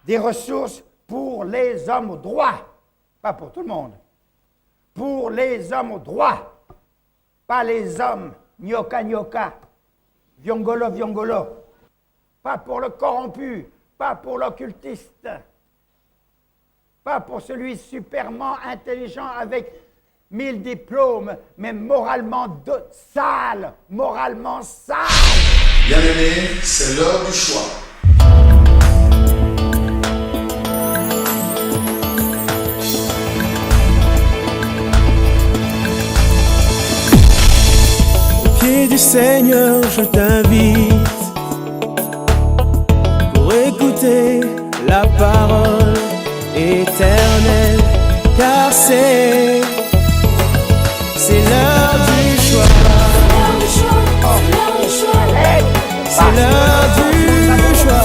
des ressources pour les hommes au droit. Pas pour tout le monde. Pour les hommes au droit. Pas les hommes gnoka gnoka, viongolo viongolo. Pas pour le corrompu, pas pour l'occultiste. Pas pour celui superment intelligent avec 1000 diplômes, mais moralement sale, moralement sale. Bien-aimés, c'est l'heure du choix. Au pied du Seigneur, je t'invite pour écouter la parole éternelle, car c'est l'heure du choix. C'est l'heure du choix.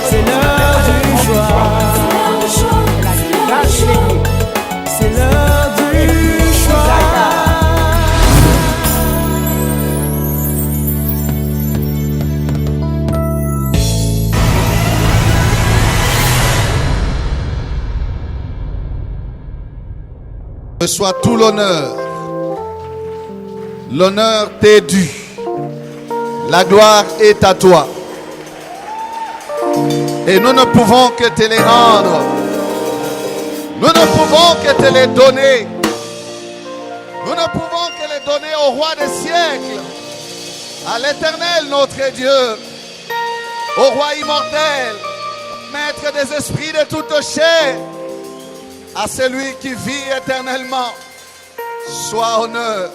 C'est l'heure du choix. C'est l'heure du choix. Reçois tout l'honneur. L'honneur t'est dû. La gloire est à toi. Et nous ne pouvons que te les rendre. Nous ne pouvons que te les donner. Nous ne pouvons que les donner au roi des siècles, à l'Éternel notre Dieu, au roi immortel, maître des esprits de toute chair, à celui qui vit éternellement. Soit honneur,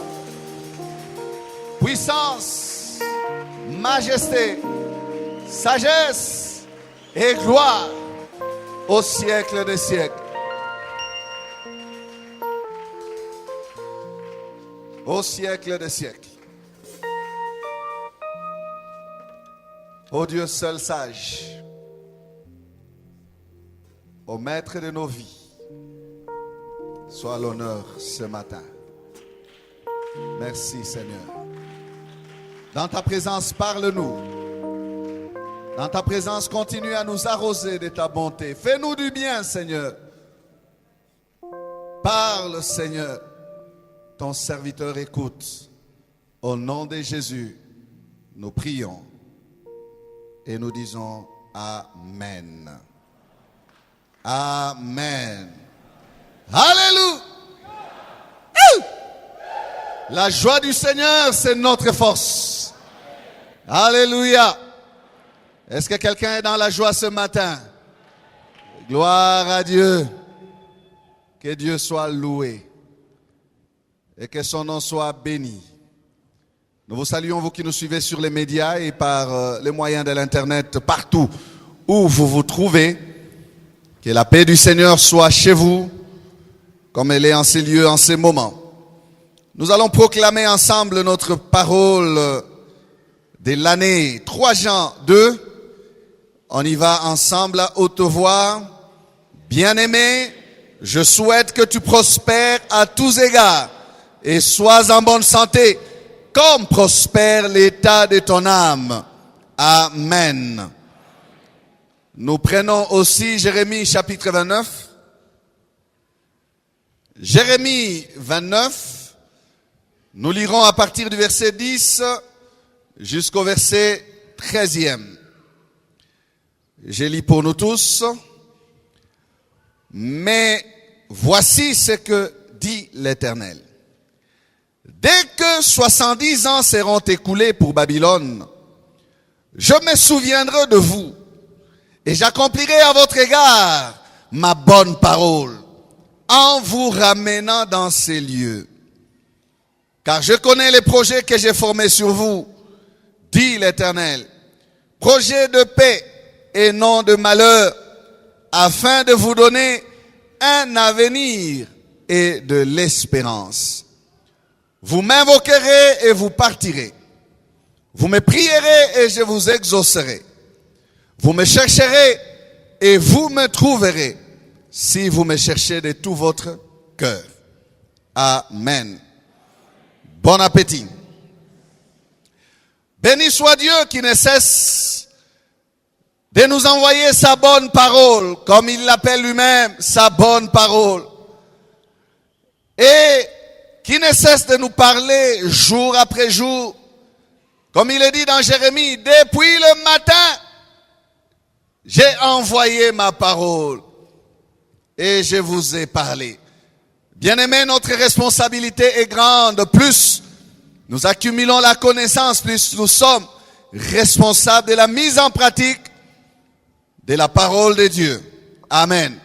puissance, majesté, sagesse et gloire au siècle des siècles. Au siècle des siècles. Ô Dieu seul sage, au maître de nos vies, sois l'honneur ce matin. Merci Seigneur. Dans ta présence, parle-nous. Dans ta présence, continue à nous arroser de ta bonté. Fais-nous du bien, Seigneur. Parle, Seigneur. Ton serviteur écoute. Au nom de Jésus, nous prions et nous disons Amen. Amen. Alléluia. La joie du Seigneur, c'est notre force. Alléluia. Est-ce que quelqu'un est dans la joie ce matin? Gloire à Dieu. Que Dieu soit loué et que son nom soit béni. Nous vous saluons, vous qui nous suivez sur les médias et par les moyens de l'Internet, partout où vous vous trouvez. Que la paix du Seigneur soit chez vous, comme elle est en ces lieux, en ces moments. Nous allons proclamer ensemble notre parole de l'année 3 Jean 2. On y va ensemble à haute voix. Bien-aimé, je souhaite que tu prospères à tous égards et sois en bonne santé, comme prospère l'état de ton âme. Amen. Nous prenons aussi Jérémie chapitre 29. Jérémie 29. Nous lirons à partir du verset 10 jusqu'au verset 13e. Je lis pour nous tous. Mais voici ce que dit l'Éternel. Dès que 70 ans seront écoulés pour Babylone, je me souviendrai de vous et j'accomplirai à votre égard ma bonne parole en vous ramenant dans ces lieux. Car je connais les projets que j'ai formés sur vous, dit l'Éternel. Projets de paix et non de malheur, afin de vous donner un avenir et de l'espérance. Vous m'invoquerez et vous partirez. Vous me prierez et je vous exaucerai. Vous me chercherez et vous me trouverez, si vous me cherchez de tout votre cœur. Amen. Bon appétit. Béni soit Dieu qui ne cesse de nous envoyer sa bonne parole, comme il l'appelle lui-même, sa bonne parole. Et qui ne cesse de nous parler jour après jour. Comme il est dit dans Jérémie, depuis le matin, j'ai envoyé ma parole et je vous ai parlé. Bien-aimés, notre responsabilité est grande. Plus nous accumulons la connaissance, plus nous sommes responsables de la mise en pratique de la parole de Dieu. Amen.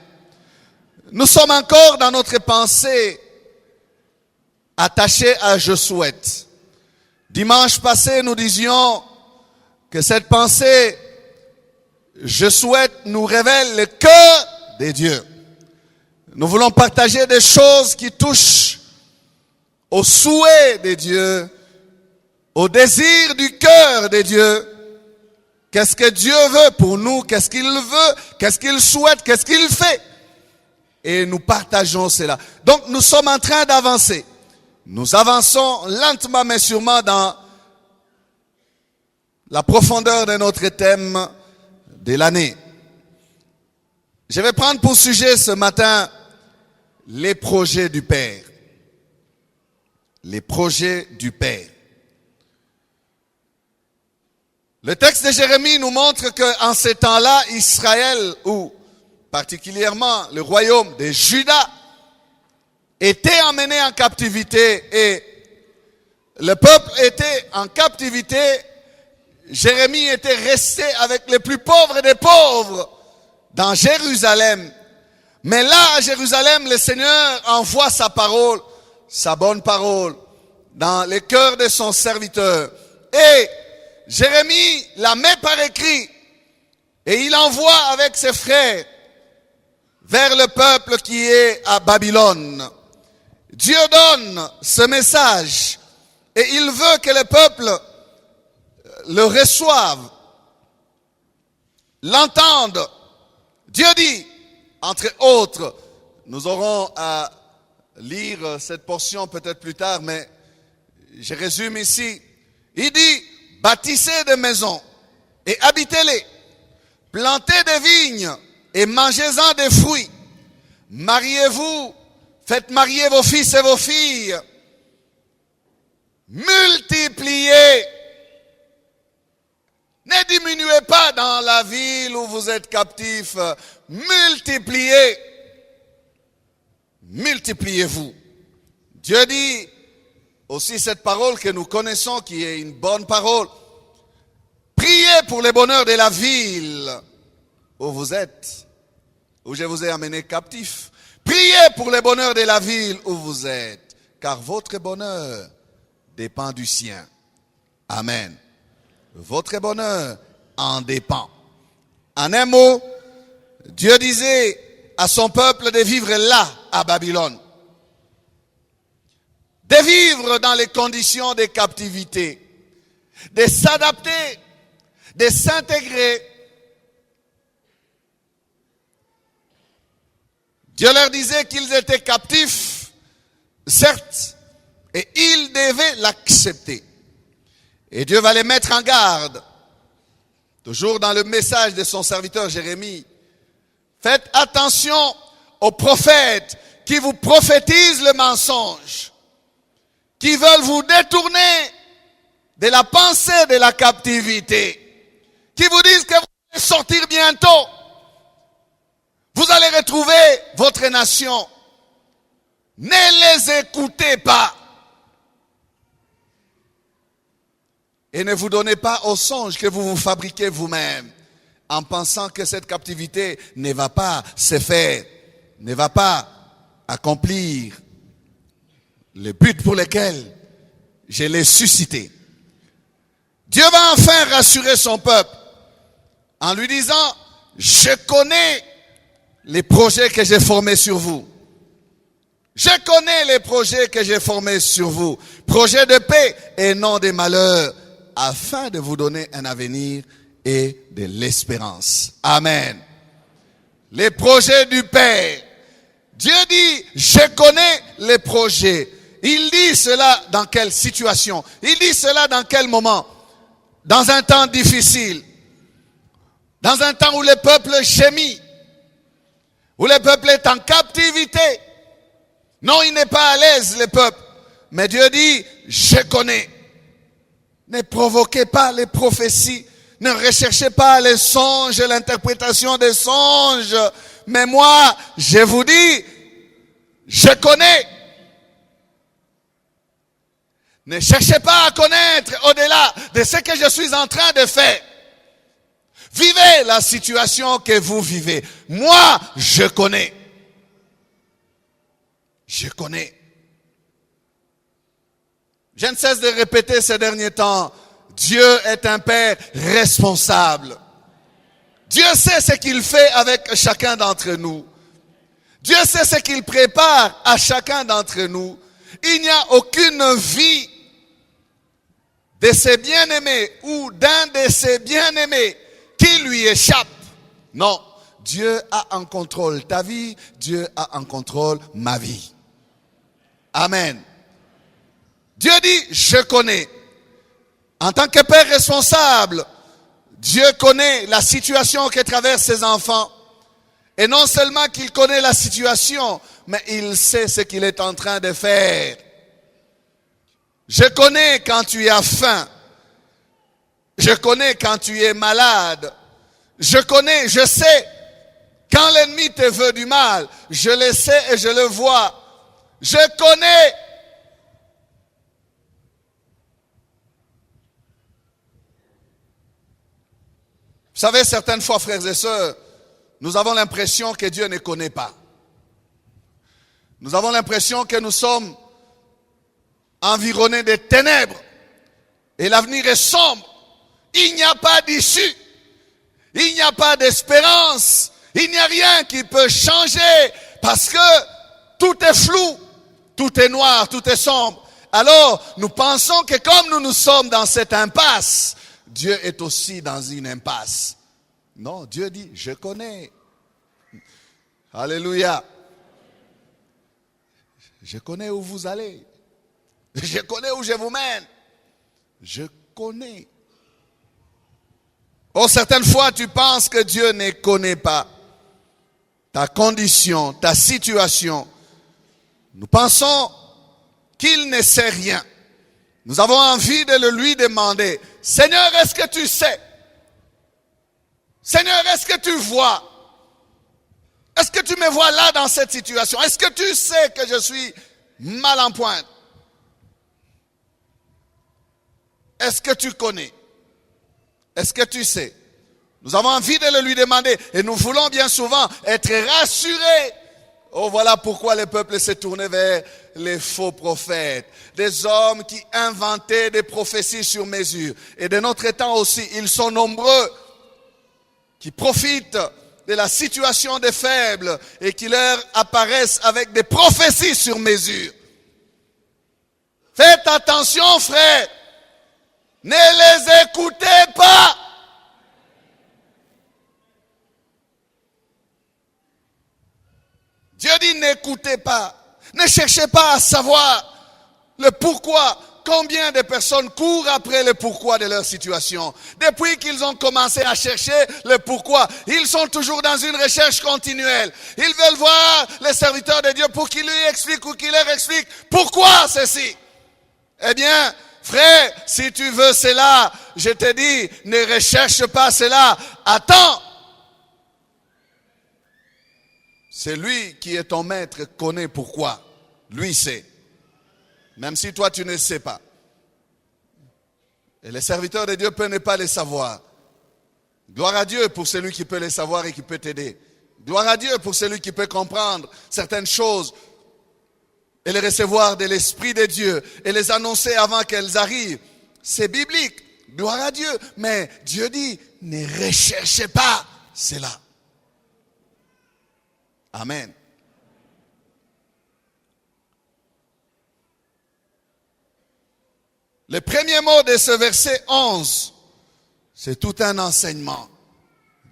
Nous sommes encore dans notre pensée attachés à je souhaite. Dimanche passé, nous disions que cette pensée je souhaite nous révèle le cœur de Dieu. Nous voulons partager des choses qui touchent au souhait de Dieu, au désir du cœur de Dieu. Qu'est-ce que Dieu veut pour nous? Qu'est-ce qu'il veut? Qu'est-ce qu'il souhaite? Qu'est-ce qu'il fait? Et nous partageons cela. Donc nous sommes en train d'avancer. Nous avançons lentement mais sûrement dans la profondeur de notre thème de l'année. Je vais prendre pour sujet ce matin les projets du Père. Les projets du Père. Le texte de Jérémie nous montre qu'en ces temps-là, Israël, ou particulièrement le royaume de Juda, était emmené en captivité et le peuple était en captivité. Jérémie était resté avec les plus pauvres des pauvres dans Jérusalem. Mais là, à Jérusalem, le Seigneur envoie sa parole, sa bonne parole, dans le cœur de son serviteur. Et Jérémie la met par écrit et il envoie avec ses frères vers le peuple qui est à Babylone. Dieu donne ce message et il veut que le peuple le reçoive, l'entende. Dieu dit, entre autres, nous aurons à lire cette portion peut-être plus tard, mais je résume ici. Il dit, bâtissez des maisons et habitez-les, plantez des vignes et mangez-en des fruits, mariez-vous, faites marier vos fils et vos filles, multipliez. Ne diminuez pas dans la ville où vous êtes captifs. Multipliez. Multipliez-vous. Dieu dit aussi cette parole que nous connaissons, qui est une bonne parole. Priez pour le bonheur de la ville où vous êtes, où je vous ai amené captifs. Priez pour le bonheur de la ville où vous êtes, car votre bonheur dépend du sien. Amen. Votre bonheur en dépend. En un mot, Dieu disait à son peuple de vivre là, à Babylone. De vivre dans les conditions de captivité. De s'adapter, de s'intégrer. Dieu leur disait qu'ils étaient captifs, certes, et ils devaient l'accepter. Et Dieu va les mettre en garde. Toujours dans le message de son serviteur Jérémie. Faites attention aux prophètes qui vous prophétisent le mensonge. Qui veulent vous détourner de la pensée de la captivité. Qui vous disent que vous allez sortir bientôt. Vous allez retrouver votre nation. Ne les écoutez pas. Et ne vous donnez pas au songe que vous vous fabriquez vous-même en pensant que cette captivité ne va pas se faire, ne va pas accomplir le but pour lequel je l'ai suscité. Dieu va enfin rassurer son peuple en lui disant, je connais les projets que j'ai formés sur vous. Je connais les projets que j'ai formés sur vous. Projets de paix et non de malheur, afin de vous donner un avenir et de l'espérance. Amen. Les projets du Père. Dieu dit, je connais les projets. Il dit cela dans quelle situation? Il dit cela dans quel moment? Dans un temps difficile. Dans un temps où le peuple gémit, où le peuple est en captivité. Non, il n'est pas à l'aise, le peuple. Mais Dieu dit, je connais. Ne provoquez pas les prophéties. Ne recherchez pas les songes, l'interprétation des songes. Mais moi, je vous dis, je connais. Ne cherchez pas à connaître au-delà de ce que je suis en train de faire. Vivez la situation que vous vivez. Moi, je connais. Je connais. Je ne cesse de répéter ces derniers temps, Dieu est un Père responsable. Dieu sait ce qu'il fait avec chacun d'entre nous. Dieu sait ce qu'il prépare à chacun d'entre nous. Il n'y a aucune vie de ses bien-aimés ou d'un de ses bien-aimés qui lui échappe. Non, Dieu a en contrôle ta vie, Dieu a en contrôle ma vie. Amen. Dieu dit, je connais. En tant que père responsable, Dieu connaît la situation que traversent ses enfants. Et non seulement qu'il connaît la situation, mais il sait ce qu'il est en train de faire. Je connais quand tu as faim. Je connais quand tu es malade. Je connais, je sais. Quand l'ennemi te veut du mal, je le sais et je le vois. Je connais. Vous savez, certaines fois, frères et sœurs, nous avons l'impression que Dieu ne connaît pas. Nous avons l'impression que nous sommes environnés de ténèbres. Et l'avenir est sombre. Il n'y a pas d'issue. Il n'y a pas d'espérance. Il n'y a rien qui peut changer. Parce que tout est flou. Tout est noir. Tout est sombre. Alors, nous pensons que comme nous sommes dans cette impasse, Dieu est aussi dans une impasse. Non, Dieu dit, je connais. Alléluia. Je connais où vous allez. Je connais où je vous mène. Je connais. Oh, certaines fois, tu penses que Dieu ne connaît pas ta condition, ta situation. Nous pensons qu'il ne sait rien. Nous avons envie de le lui demander. Seigneur, est-ce que tu sais? Seigneur, est-ce que tu vois? Est-ce que tu me vois là dans cette situation? Est-ce que tu sais que je suis mal en point? Est-ce que tu connais? Est-ce que tu sais? Nous avons envie de le lui demander et nous voulons bien souvent être rassurés. Oh, voilà pourquoi le peuple s'est tourné vers les faux prophètes. Des hommes qui inventaient des prophéties sur mesure. Et de notre temps aussi, ils sont nombreux qui profitent de la situation des faibles et qui leur apparaissent avec des prophéties sur mesure. Faites attention, frères. Ne les écoutez pas. Dieu dit n'écoutez pas. Ne cherchez pas à savoir le pourquoi. Combien de personnes courent après le pourquoi de leur situation? Depuis qu'ils ont commencé à chercher le pourquoi, ils sont toujours dans une recherche continuelle. Ils veulent voir les serviteurs de Dieu pour qu'ils lui expliquent ou qu'ils leur expliquent pourquoi ceci. Eh bien, frère, si tu veux cela, je te dis, ne recherche pas cela. Attends. C'est lui qui est ton maître, connaît pourquoi. Lui sait. Même si toi tu ne sais pas. Et les serviteurs de Dieu peuvent ne pas les savoir. Gloire à Dieu pour celui qui peut les savoir et qui peut t'aider. Gloire à Dieu pour celui qui peut comprendre certaines choses et les recevoir de l'Esprit de Dieu et les annoncer avant qu'elles arrivent. C'est biblique. Gloire à Dieu. Mais Dieu dit, ne recherchez pas cela. Amen. Le premier mot de ce verset 11, c'est tout un enseignement.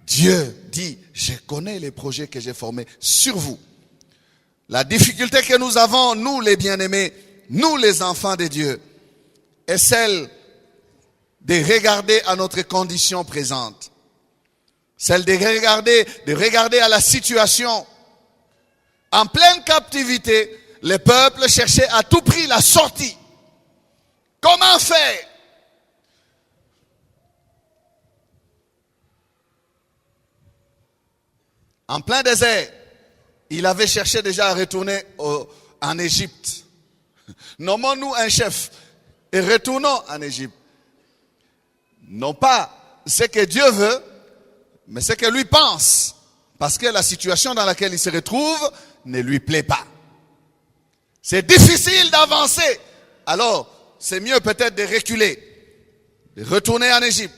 Dieu dit, je connais les projets que j'ai formés sur vous. La difficulté que nous avons, nous les bien-aimés, nous les enfants de Dieu, est celle de regarder à notre condition présente. celle de regarder à la situation. En pleine captivité, le peuple cherchait à tout prix la sortie. Comment faire? En plein désert, il avait cherché déjà à retourner en Égypte. Nommons-nous un chef et retournons en Égypte. Non pas ce que Dieu veut, mais ce que lui pense. Parce que la situation dans laquelle il se retrouve ne lui plaît pas. C'est difficile d'avancer. Alors, c'est mieux peut-être de reculer, de retourner en Égypte.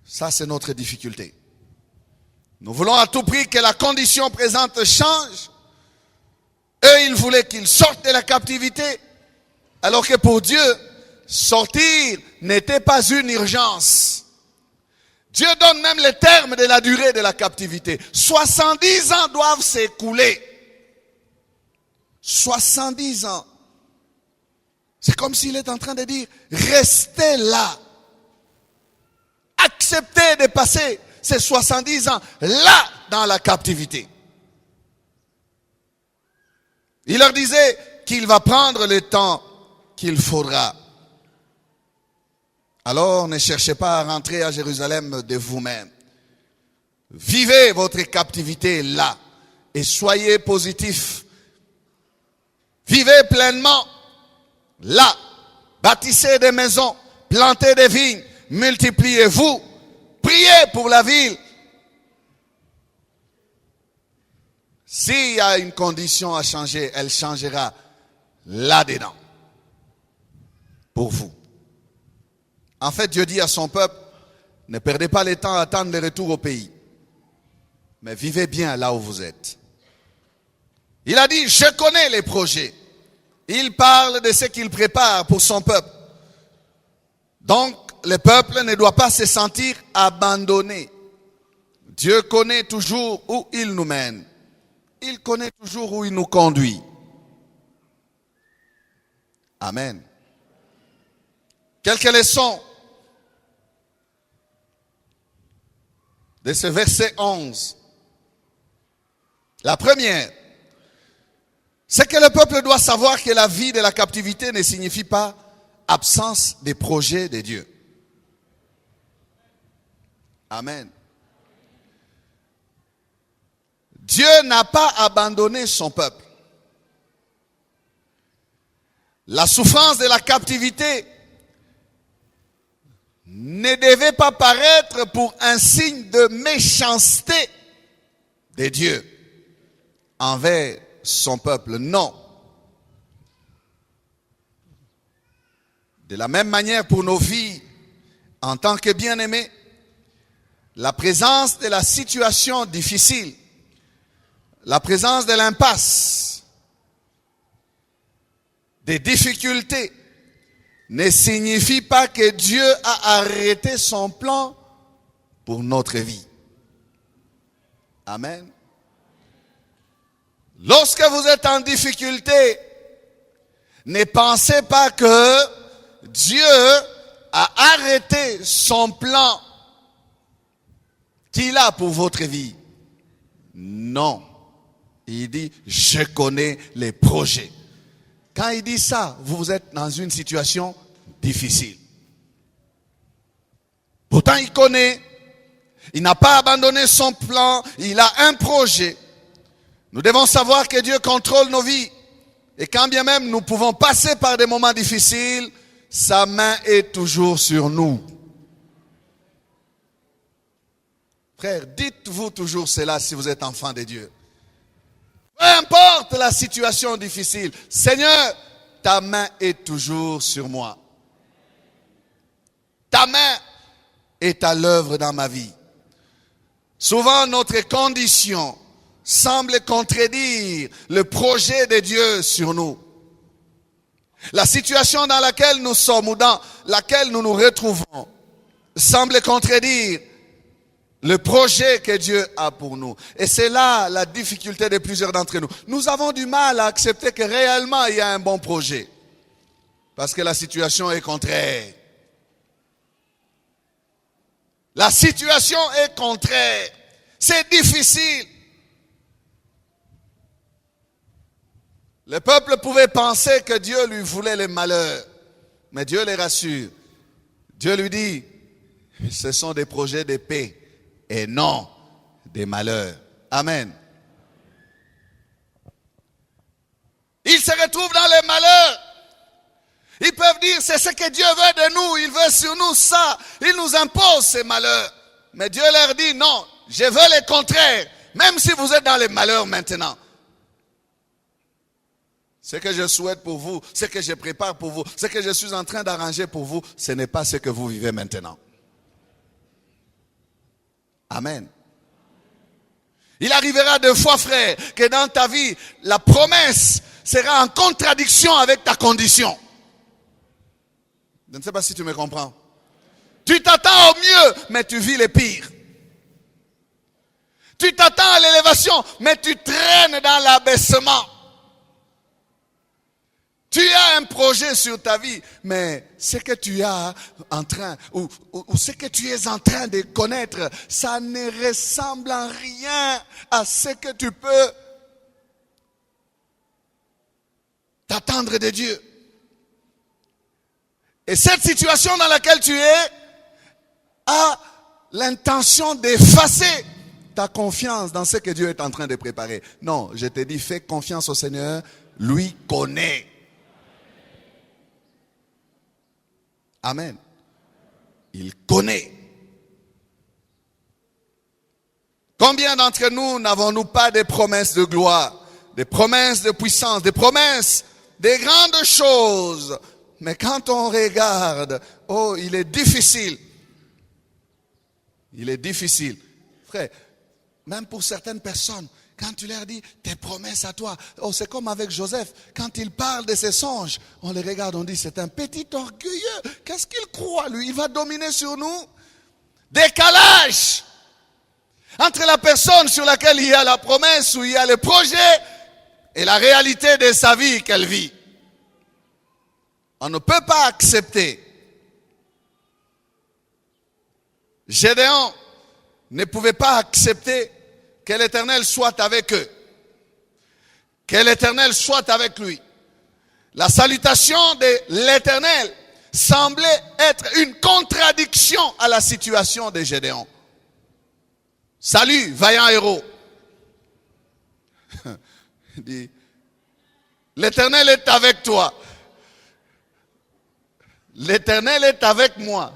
Ça, c'est notre difficulté. Nous voulons à tout prix que la condition présente change. Eux, ils voulaient qu'ils sortent de la captivité. Alors que pour Dieu, sortir n'était pas une urgence. Dieu donne même les termes de la durée de la captivité. 70 ans doivent s'écouler. 70 ans. C'est comme s'il est en train de dire, restez là. Acceptez de passer ces 70 ans là dans la captivité. Il leur disait qu'il va prendre le temps qu'il faudra. Alors ne cherchez pas à rentrer à Jérusalem de vous-même. Vivez votre captivité là et soyez positifs. Vivez pleinement là. Bâtissez des maisons, plantez des vignes, multipliez-vous. Priez pour la ville. S'il y a une condition à changer, elle changera là-dedans. Pour vous. En fait, Dieu dit à son peuple, ne perdez pas le temps à attendre le retour au pays. Mais vivez bien là où vous êtes. Il a dit, je connais les projets. Il parle de ce qu'il prépare pour son peuple. Donc, le peuple ne doit pas se sentir abandonné. Dieu connaît toujours où il nous mène. Il connaît toujours où il nous conduit. Amen. Quelques leçons de ce verset 11. La première, c'est que le peuple doit savoir que la vie de la captivité ne signifie pas absence des projets de Dieu. Amen. Dieu n'a pas abandonné son peuple. La souffrance de la captivité ne devait pas paraître pour un signe de méchanceté de Dieu envers son peuple. Non. De la même manière pour nos vies, en tant que bien-aimés, la présence de la situation difficile, la présence de l'impasse, des difficultés, ne signifie pas que Dieu a arrêté son plan pour notre vie. Amen. Lorsque vous êtes en difficulté, ne pensez pas que Dieu a arrêté son plan qu'il a pour votre vie. Non. Il dit, je connais les projets. Quand il dit ça, vous êtes dans une situation difficile. Pourtant, il connaît. Il n'a pas abandonné son plan. Il a un projet. Nous devons savoir que Dieu contrôle nos vies. Et quand bien même nous pouvons passer par des moments difficiles, sa main est toujours sur nous. Frère, dites-vous toujours cela si vous êtes enfant de Dieu. Peu importe la situation difficile, Seigneur, ta main est toujours sur moi. Ta main est à l'œuvre dans ma vie. Souvent, notre condition semble contredire le projet de Dieu sur nous. La situation dans laquelle nous sommes ou dans laquelle nous nous retrouvons semble contredire le projet que Dieu a pour nous. Et c'est là la difficulté de plusieurs d'entre nous. Nous avons du mal à accepter que réellement il y a un bon projet. Parce que la situation est contraire. La situation est contraire. C'est difficile. Le peuple pouvait penser que Dieu lui voulait le malheur. Mais Dieu les rassure. Dieu lui dit, ce sont des projets de paix et non des malheurs. Amen. Ils se retrouvent dans les malheurs. Ils peuvent dire, c'est ce que Dieu veut de nous. Il veut sur nous ça. Il nous impose ces malheurs. Mais Dieu leur dit, non, je veux le contraire. Même si vous êtes dans les malheurs maintenant. Ce que je souhaite pour vous, ce que je prépare pour vous, ce que je suis en train d'arranger pour vous, ce n'est pas ce que vous vivez maintenant. Amen. Il arrivera deux fois, frère, que dans ta vie, la promesse sera en contradiction avec ta condition. Je ne sais pas si tu me comprends. Tu t'attends au mieux, mais tu vis le pire. Tu t'attends à l'élévation, mais tu traînes dans l'abaissement. Tu as un projet sur ta vie, mais ce que tu as en train, ou ce que tu es en train de connaître, ça ne ressemble en rien à ce que tu peux t'attendre de Dieu. Et cette situation dans laquelle tu es a l'intention d'effacer ta confiance dans ce que Dieu est en train de préparer. Non, je te dis, fais confiance au Seigneur, lui connaît. Amen. Il connaît. Combien d'entre nous n'avons-nous pas des promesses de gloire, des promesses de puissance, des promesses des grandes choses? Mais quand on regarde, oh, il est difficile. Il est difficile. Frère, même pour certaines personnes, quand tu leur dis tes promesses à toi, oh, c'est comme avec Joseph, quand il parle de ses songes, on les regarde, on dit c'est un petit orgueilleux, qu'est-ce qu'il croit lui, il va dominer sur nous? Décalage entre la personne sur laquelle il y a la promesse, où il y a le projet, et la réalité de sa vie qu'elle vit. On ne peut pas accepter. Gédéon ne pouvait pas accepter que l'Éternel soit avec eux. Que l'Éternel soit avec lui. La salutation de l'Éternel semblait être une contradiction à la situation de Gédéon. Salut, vaillant héros. Il dit, l'Éternel est avec toi. L'Éternel est avec moi.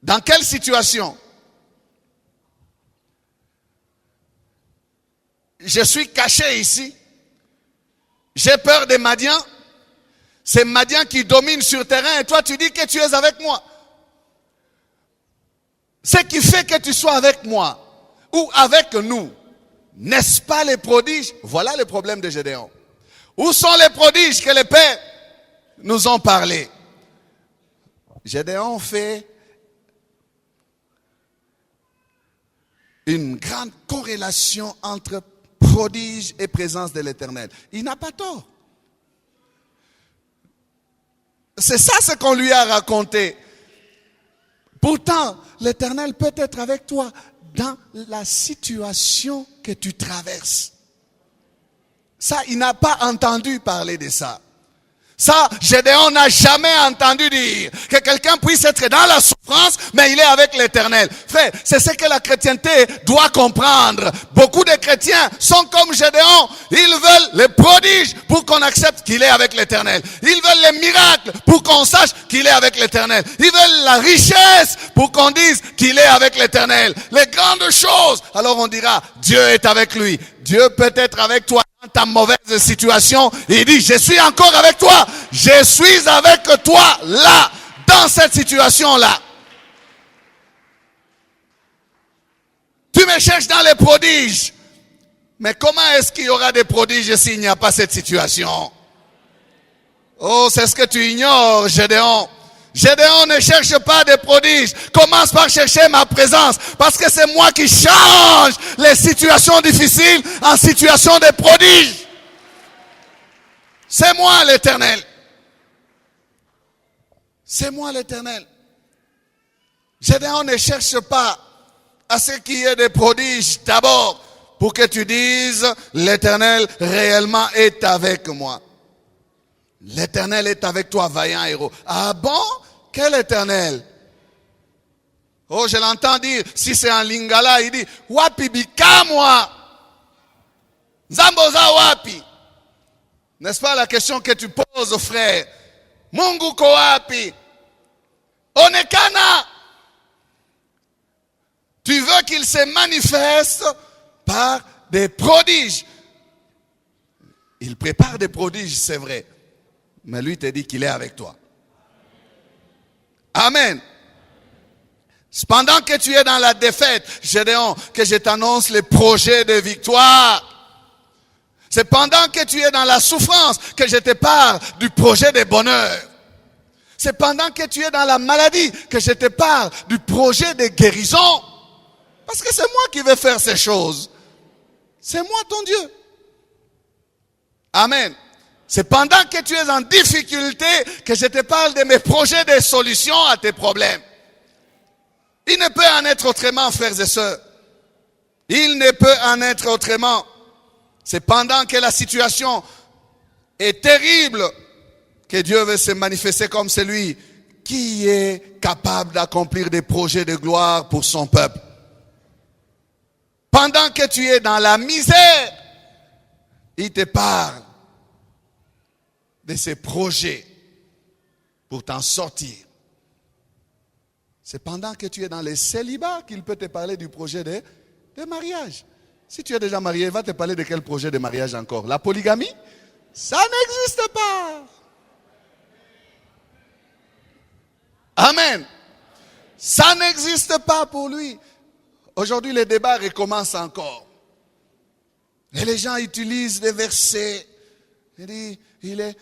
Dans quelle situation? Je suis caché ici. J'ai peur des Madians. C'est Madian qui domine sur le terrain et toi tu dis que tu es avec moi. Ce qui fait que tu sois avec moi ou avec nous, n'est-ce pas les prodiges? Voilà le problème de Gédéon. Où sont les prodiges que les pères nous ont parlé? Gédéon fait une grande corrélation entre prodige et présence de l'Éternel. Il n'a pas tort. C'est ça ce qu'on lui a raconté. Pourtant, l'Éternel peut être avec toi dans la situation que tu traverses. Ça, il n'a pas entendu parler de ça. Ça, Gédéon n'a jamais entendu dire que quelqu'un puisse être dans la souffrance, mais il est avec l'Éternel. Frère, c'est ce que la chrétienté doit comprendre. Beaucoup de chrétiens sont comme Gédéon. Ils veulent les prodiges pour qu'on accepte qu'il est avec l'Éternel. Ils veulent les miracles pour qu'on sache qu'il est avec l'Éternel. Ils veulent la richesse pour qu'on dise qu'il est avec l'Éternel. Les grandes choses, alors on dira, Dieu est avec lui. Dieu peut être avec toi. Dans ta mauvaise situation, il dit, je suis encore avec toi. Je suis avec toi là, dans cette situation-là. Tu me cherches dans les prodiges. Mais comment est-ce qu'il y aura des prodiges s'il n'y a pas cette situation? Oh, c'est ce que tu ignores, Gédéon. Gédéon ne cherche pas des prodiges. Commence par chercher ma présence. Parce que c'est moi qui change les situations difficiles en situations de prodiges. C'est moi l'Éternel. C'est moi l'Éternel. Gédéon ne cherche pas à ce qu'il y ait des prodiges d'abord pour que tu dises l'Éternel réellement est avec moi. L'Éternel est avec toi, vaillant héros. Ah bon? Quel Éternel? Oh, je l'entends dire, si c'est en lingala, il dit, wapi bika moi. Zamboza wapi. N'est-ce pas la question que tu poses, frère? Mungu ko wapi? Onekana. Tu veux qu'il se manifeste par des prodiges. Il prépare des prodiges, c'est vrai. Mais lui te dit qu'il est avec toi. Amen. Pendant que tu es dans la défaite, Gédéon, que je t'annonce les projets de victoire. C'est pendant que tu es dans la souffrance que je te parle du projet de bonheur. C'est pendant que tu es dans la maladie que je te parle du projet de guérison. Parce que c'est moi qui vais faire ces choses. C'est moi ton Dieu. Amen. C'est pendant que tu es en difficulté que je te parle de mes projets de solutions à tes problèmes. Il ne peut en être autrement, frères et sœurs. Il ne peut en être autrement. C'est pendant que la situation est terrible que Dieu veut se manifester comme celui qui est capable d'accomplir des projets de gloire pour son peuple. Pendant que tu es dans la misère, il te parle de ses projets pour t'en sortir. C'est pendant que tu es dans les célibats qu'il peut te parler du projet de mariage. Si tu es déjà marié, il va te parler de quel projet de mariage encore? La polygamie? Ça n'existe pas. Amen. Ça n'existe pas pour lui. Aujourd'hui, les débats recommencent encore. Et les gens utilisent des versets. Il est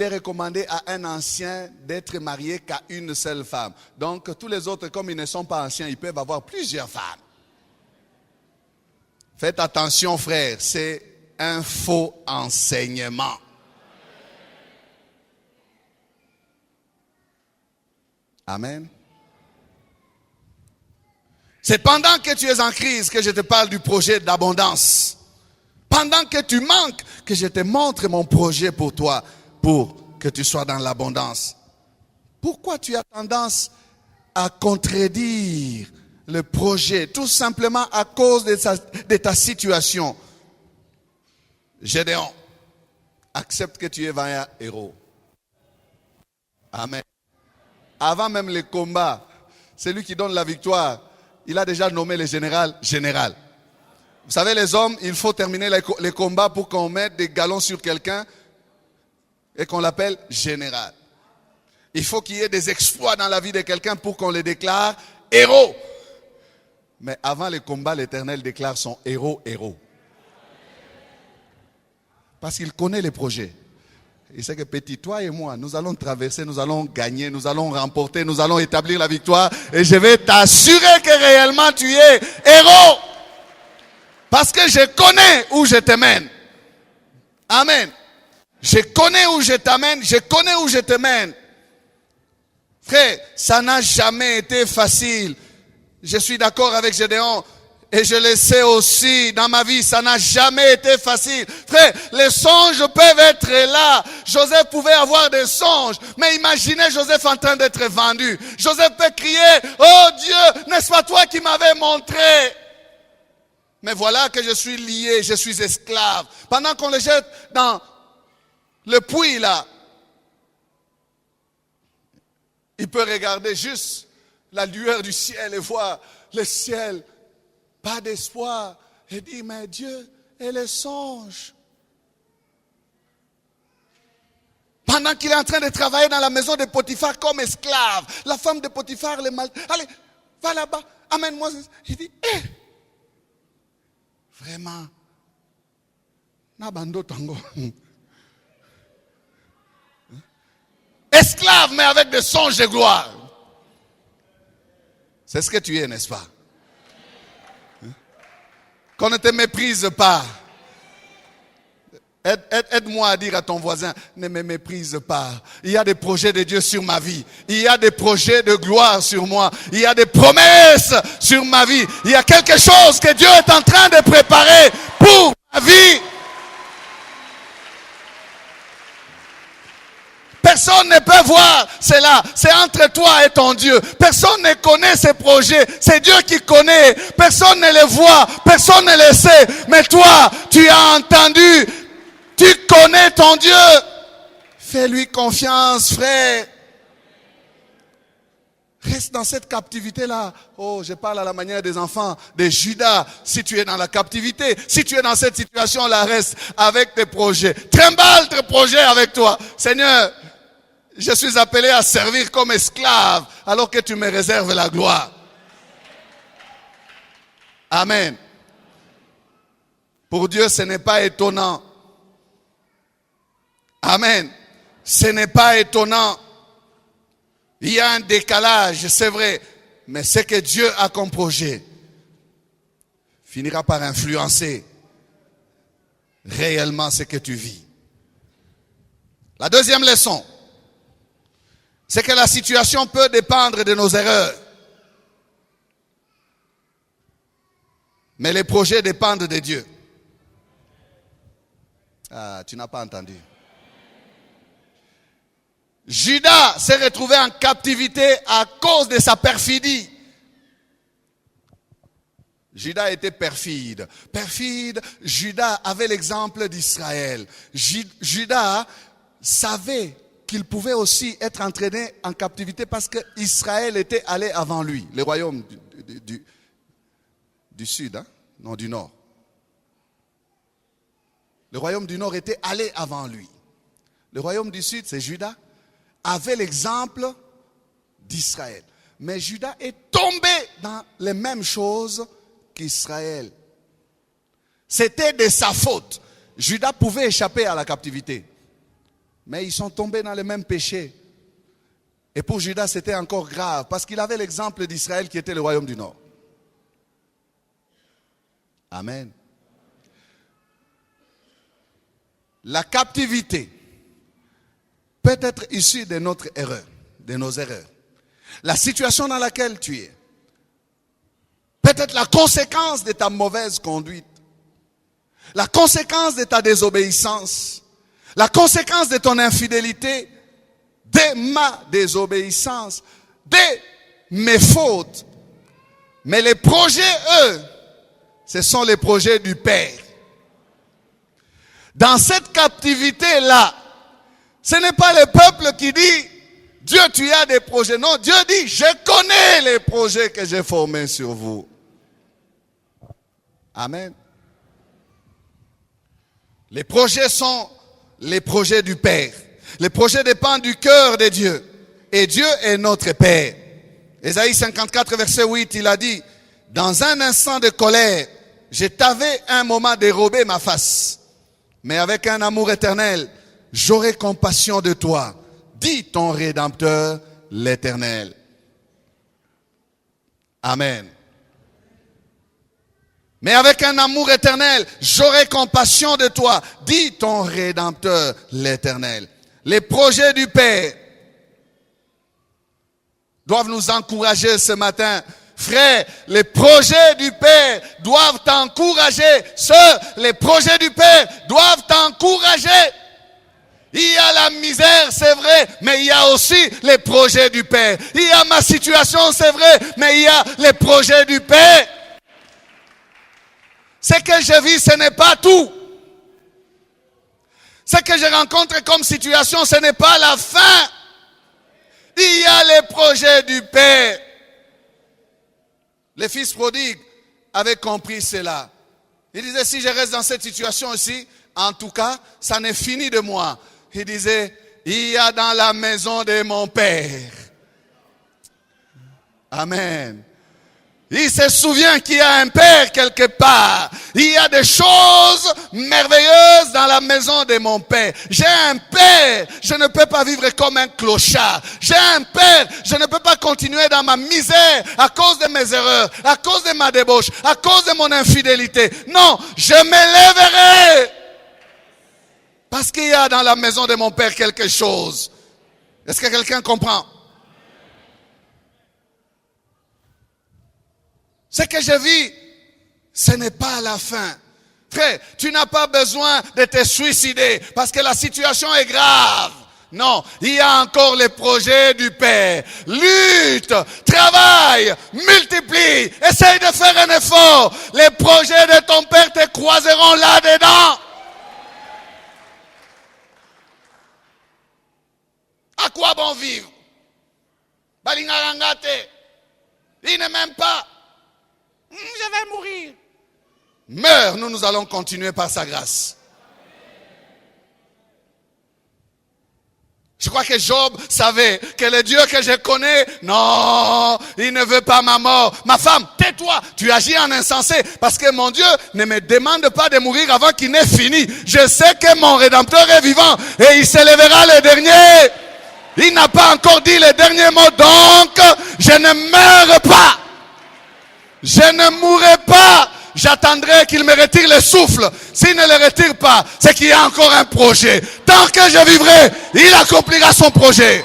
recommandé à un ancien d'être marié qu'à une seule femme. Donc, tous les autres, comme ils ne sont pas anciens, ils peuvent avoir plusieurs femmes. Faites attention, frère, c'est un faux enseignement. Amen. C'est pendant que tu es en crise que je te parle du projet d'abondance. Pendant que tu manques, que je te montre mon projet pour toi, pour que tu sois dans l'abondance. Pourquoi tu as tendance à contredire le projet? Tout simplement à cause de ta situation. Gédéon, accepte que tu es vaillant héros. Amen. Avant même les combats, celui qui donne la victoire, il a déjà nommé le général. Vous savez, les hommes, il faut terminer les combats pour qu'on mette des galons sur quelqu'un et qu'on l'appelle général. Il faut qu'il y ait des exploits dans la vie de quelqu'un pour qu'on les déclare héros. Mais avant les combats, l'Éternel déclare son héros. Parce qu'il connaît les projets. Il sait que petit, toi et moi, nous allons traverser, nous allons gagner, nous allons remporter, nous allons établir la victoire. Et je vais t'assurer que réellement tu es héros. Parce que je connais où je te mène. Amen. Je connais où je t'amène, je connais où je te mène. Frère, ça n'a jamais été facile. Je suis d'accord avec Gédéon. Et je le sais aussi, dans ma vie, ça n'a jamais été facile. Frère, les songes peuvent être là. Joseph pouvait avoir des songes. Mais imaginez Joseph en train d'être vendu. Joseph peut crier, oh Dieu, n'est-ce pas toi qui m'avais montré? Mais voilà que je suis lié, je suis esclave. Pendant qu'on le jette dans le puits là, il peut regarder juste la lueur du ciel et voir le ciel. Pas d'espoir. Et dit, mais Dieu et les songes. Pendant qu'il est en train de travailler dans la maison de Potiphar comme esclave, la femme de Potiphar le mal. Allez, va là-bas, amène-moi. Il dit, vraiment, Nabando Tango. Esclave, mais avec des songes de gloire. C'est ce que tu es, n'est-ce pas? Qu'on ne te méprise pas. Aide-moi à dire à ton voisin, ne me méprise pas. Il y a des projets de Dieu sur ma vie. Il y a des projets de gloire sur moi. Il y a des promesses sur ma vie. Il y a quelque chose que Dieu est en train de préparer pour ma vie. Personne ne peut voir cela. C'est entre toi et ton Dieu. Personne ne connaît ces projets. C'est Dieu qui connaît. Personne ne les voit. Personne ne les sait. Mais toi, tu as entendu. Tu connais ton Dieu. Fais-lui confiance, frère. Reste dans cette captivité-là. Oh, je parle à la manière des enfants de Judas. Si tu es dans la captivité, si tu es dans cette situation-là, reste avec tes projets. Trimballe tes projets avec toi. Seigneur, je suis appelé à servir comme esclave alors que tu me réserves la gloire. Amen. Pour Dieu, ce n'est pas étonnant. Amen. Ce n'est pas étonnant. Il y a un décalage, c'est vrai. Mais ce que Dieu a comme projet finira par influencer réellement ce que tu vis. La deuxième leçon, c'est que la situation peut dépendre de nos erreurs. Mais les projets dépendent de Dieu. Ah, tu n'as pas entendu. Judas s'est retrouvé en captivité à cause de sa perfidie. Judas était perfide. Perfide, Judas avait l'exemple d'Israël. Judas savait qu'il pouvait aussi être entraîné en captivité parce qu'Israël était allé avant lui. Le royaume du sud, hein? Non, du nord. Le royaume du nord était allé avant lui. Le royaume du sud, c'est Judas, avait l'exemple d'Israël. Mais Judas est tombé dans les mêmes choses qu'Israël. C'était de sa faute. Judas pouvait échapper à la captivité. Mais ils sont tombés dans les mêmes péchés. Et pour Judas, c'était encore grave, parce qu'il avait l'exemple d'Israël qui était le royaume du Nord. Amen. La captivité peut être issue de notre erreur, de nos erreurs. La situation dans laquelle tu es peut être la conséquence de ta mauvaise conduite, la conséquence de ta désobéissance, la conséquence de ton infidélité, de ma désobéissance, de mes fautes. Mais les projets, eux, ce sont les projets du Père. Dans cette captivité-là, ce n'est pas le peuple qui dit, Dieu, tu as des projets. Non, Dieu dit, je connais les projets que j'ai formés sur vous. Amen. Les projets sont les projets du Père. Les projets dépendent du cœur de Dieu. Et Dieu est notre Père. Ésaïe 54, verset 8, il a dit, dans un instant de colère, je t'avais un moment dérobé ma face. Mais avec un amour éternel, j'aurai compassion de toi, dit ton Rédempteur, l'Éternel. Amen. Mais avec un amour éternel, j'aurai compassion de toi, dit ton Rédempteur, l'Éternel. Les projets du Père doivent nous encourager ce matin. Frère, les projets du Père doivent t'encourager. Sœur, les projets du Père doivent t'encourager. Il y a la misère, c'est vrai, mais il y a aussi les projets du Père. Il y a ma situation, c'est vrai, mais il y a les projets du Père. Ce que je vis, ce n'est pas tout. Ce que je rencontre comme situation, ce n'est pas la fin. Il y a les projets du Père. Les fils prodigues avaient compris cela. Ils disaient, si je reste dans cette situation ici, en tout cas, ça n'est fini de moi. Ils disaient, il y a dans la maison de mon Père. Amen. Il se souvient qu'il y a un Père quelque part. Il y a des choses merveilleuses dans la maison de mon Père. J'ai un Père. Je ne peux pas vivre comme un clochard. J'ai un Père. Je ne peux pas continuer dans ma misère à cause de mes erreurs, à cause de ma débauche, à cause de mon infidélité. Non, je me lèverai. Parce qu'il y a dans la maison de mon Père quelque chose. Est-ce que quelqu'un comprend? Ce que je vis, ce n'est pas la fin. Frère, tu n'as pas besoin de te suicider parce que la situation est grave. Non, il y a encore les projets du Père. Lutte, travaille, multiplie, essaye de faire un effort. Les projets de ton Père te croiseront là-dedans. À quoi bon vivre? Balingarangate, il ne m'aime pas. Je vais mourir. Meurs, nous allons continuer par sa grâce. Je crois que Job savait que le Dieu que je connais, non, il ne veut pas ma mort. Ma femme, tais-toi, tu agis en insensé, parce que mon Dieu ne me demande pas de mourir avant qu'il n'ait fini. Je sais que mon Rédempteur est vivant et il s'élèvera le dernier. Il n'a pas encore dit le dernier mot, donc je ne meurs pas. Je ne mourrai pas. J'attendrai qu'il me retire le souffle. S'il ne le retire pas, c'est qu'il y a encore un projet. Tant que je vivrai, il accomplira son projet.